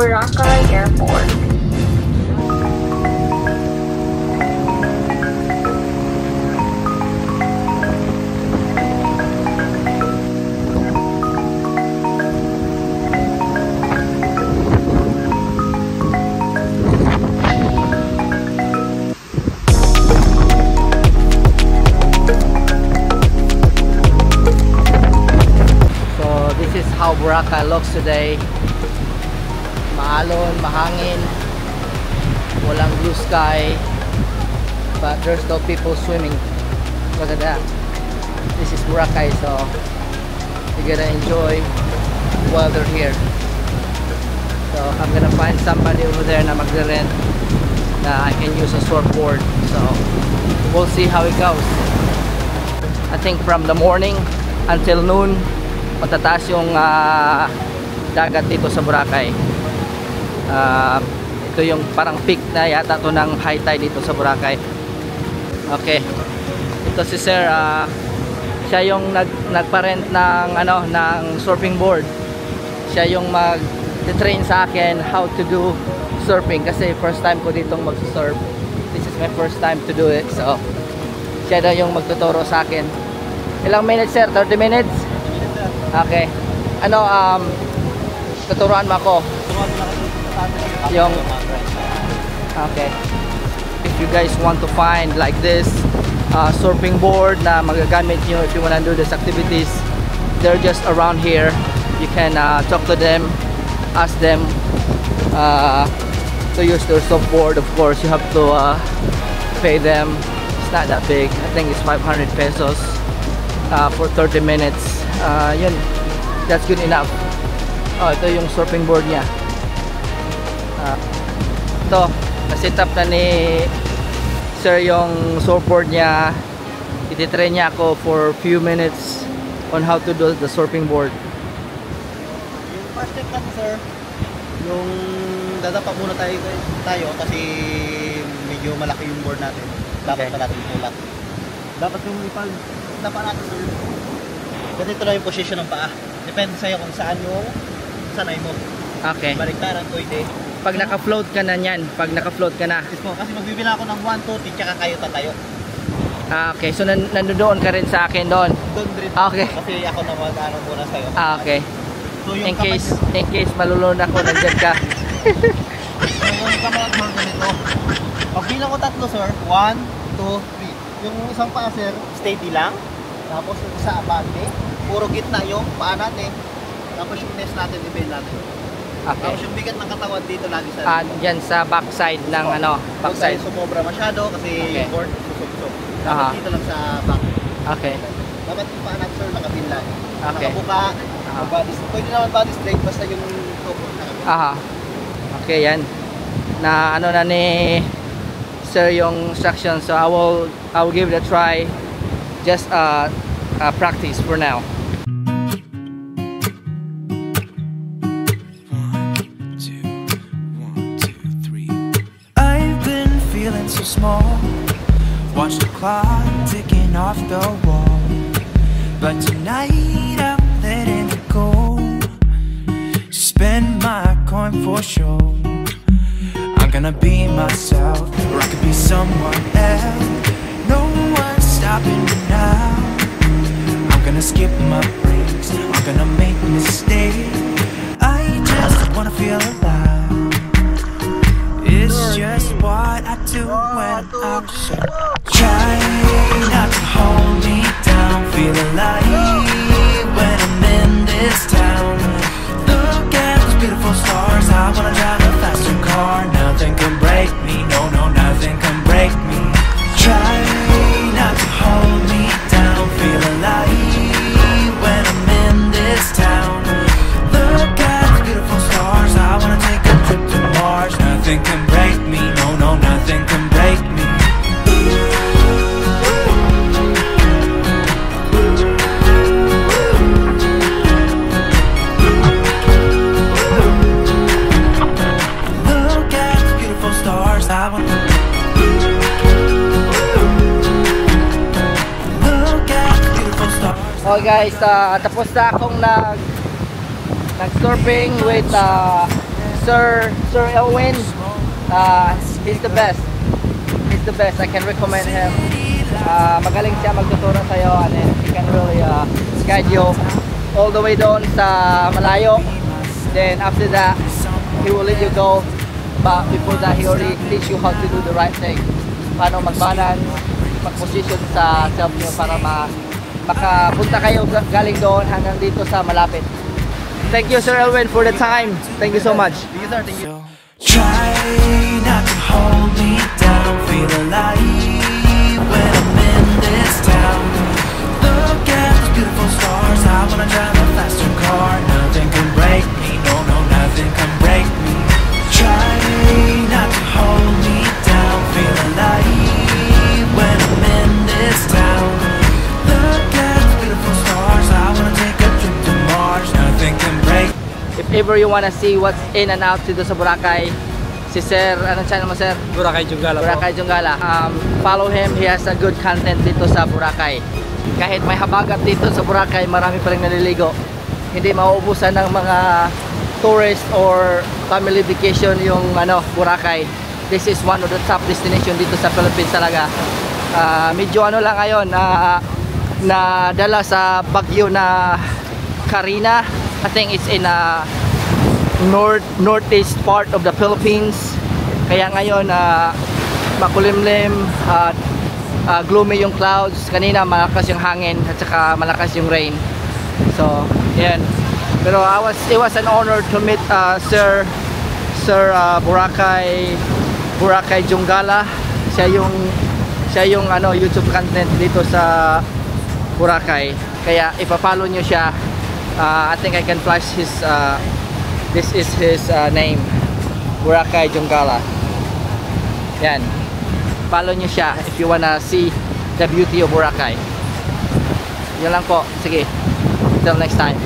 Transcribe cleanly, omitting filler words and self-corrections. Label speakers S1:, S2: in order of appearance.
S1: Boracay Airport.
S2: How Boracay looks today. Maalon, mahangin, walang blue sky, but there's no people swimming. Look at that. This is Boracay, so you're gonna enjoy the weather here. So I'm gonna find somebody over there na magre-rent na I can use a surfboard. So we'll see how it goes. I think from the morning until noon matataas yung dagat dito sa Boracay. Ito yung parang peak na yata to ng high tide dito sa Boracay. Okay, ito si sir, siya yung nagpa-rent ng ng surfing board. Siya yung mag-train sa akin how to do surfing kasi first time ko ditong mag-surf. This is my first time to do it, so siya daw yung magtuturo sa akin. Ilang minutes sir? 30 minutes? Okay. Tuturuan mo ako. Yung okay. If you guys want to find like this surfing board na magagamit nyo if you wanna do these activities, they're just around here. You can talk to them, ask them to use their surfboard. Of course, you have to pay them. It's not that big. I think it's 500 pesos for 30 minutes. Yun, that's good enough. Ito yung surfing board niya. Ito, na-set up na ni sir yung surfboard niya. Ititrain niya ako for few minutes on how to do the surfing board.
S3: Yung first step natin sir, yung dadapa muna tayo kasi medyo malaki yung board natin. Dapat pa natin itulak. Dapat yung dapa natin sir. Ganito lang yung position ng paa. Depende sa'yo kung saan yung sanay mo.
S2: Okay.
S3: Baliktaran pwede.
S2: Pag naka-float ka na yan, pag naka-float ka na.
S3: Kasi magbibila ako ng 1, 2, 3, tsaka kayo tatayo.
S2: Okay, so nandoon ka rin sa akin doon.
S3: Doon rin.
S2: Okay.
S3: Kasi ako na mag-ano muna sa'yo.
S2: Okay.
S3: So yung
S2: in case malulun ako, nandiyan ka.
S3: yung kamay at hold ganito. Pag bilang ko 3 sir, 1, 2, 3. Yung isang paa sir, steady lang. Tapos yung isa abante, puro gitna yung paa natin. Tapos yung nest natin, depend natin.
S2: Okay.
S3: Tapos yung bigat ng katawan dito lagi sa
S2: Diyan sa backside ng backside.
S3: Huwag sumobra masyado kasi
S2: Okay.
S3: yung board susok-susok. Dapat dito lang sa back.
S2: Okay.
S3: Dapat yung paa natin sir, nakabin lang.
S2: Okay.
S3: Nakabuka, pwede naman body straight, basta yung topo nakabin.
S2: Okay, yan. Na na ni sir yung instructions, so I will give it a try. Just practice for now.
S4: I've been feeling so small. Watch the clock ticking off the wall. But tonight I'm letting it go. Spend my coin for sure. I'm gonna be myself, or I could be someone else. No one's stopping me now. I'm gonna skip my breaks, I'm gonna make mistakes. I just wanna feel alive. It's just what I do when I'm so. Try not to hold me down. Feel alive when I'm in this town. Look at those beautiful stars. I wanna drive a faster car. Nothing can break me, no, no, nothing can break me. Try not to hold me down. Feel alive when I'm in this town. Look at the beautiful stars. I wanna take a trip to Mars. Nothing can break me, no, no, nothing can break me. Look at the beautiful stars. I wanna.
S2: Okay guys, tapos na akong nag-surfing with Sir Elwin. He's the best. He's the best. I can recommend him. Magaling siya magtuturo sa'yo, and then he can really guide you all the way doon sa malayo. Then after that, he will let you go. But before that, he already teach you how to do the right thing. Paano mag-balance, mag-position sa self niyo para makapunta kayo galing doon hanggang dito sa malapit. Thank you, Sir Elwin, for the time. Thank you so much.
S3: Thank you, sir. Thank you.
S4: Try not to hold me down, feel alive when I'm in this town. Look at those beautiful stars, I wanna drive a faster car. Nothing can break me, no, no, nothing can break me. Try not to hold me down, feel alive when I'm in this town. Look at those beautiful stars, I wanna take a trip to Mars. Nothing can break me.
S2: If ever you wanna see what's in and out dito sa Boracay, si Sir, anong channel mo, Sir?
S1: Boracay Junggala po.
S2: Boracay Junggala. Follow him, he has a good content dito sa Boracay. Kahit may habagat dito sa Boracay, marami pa rin naliligo. Hindi mauubusan ng mga tourist or family vacation yung Boracay. This is one of the top destination dito sa Philippines talaga. Medyo lang ngayon, na dala sa bagyo na Karina. I think it's in northeast part of the Philippines. Kaya ngayon makulimlim, gloomy yung clouds. Kanina malakas yung hangin at saka malakas yung rain. So, yan. Pero it was an honor to meet Sir Boracay Junggala. Siya yung YouTube content dito sa Boracay. Kaya ipa-follow nyo siya. I think I can flash his this is his name, Boracay Junggala. Yan, follow nyo siya if you wanna see the beauty of Boracay. Yan lang po, sige, till next time.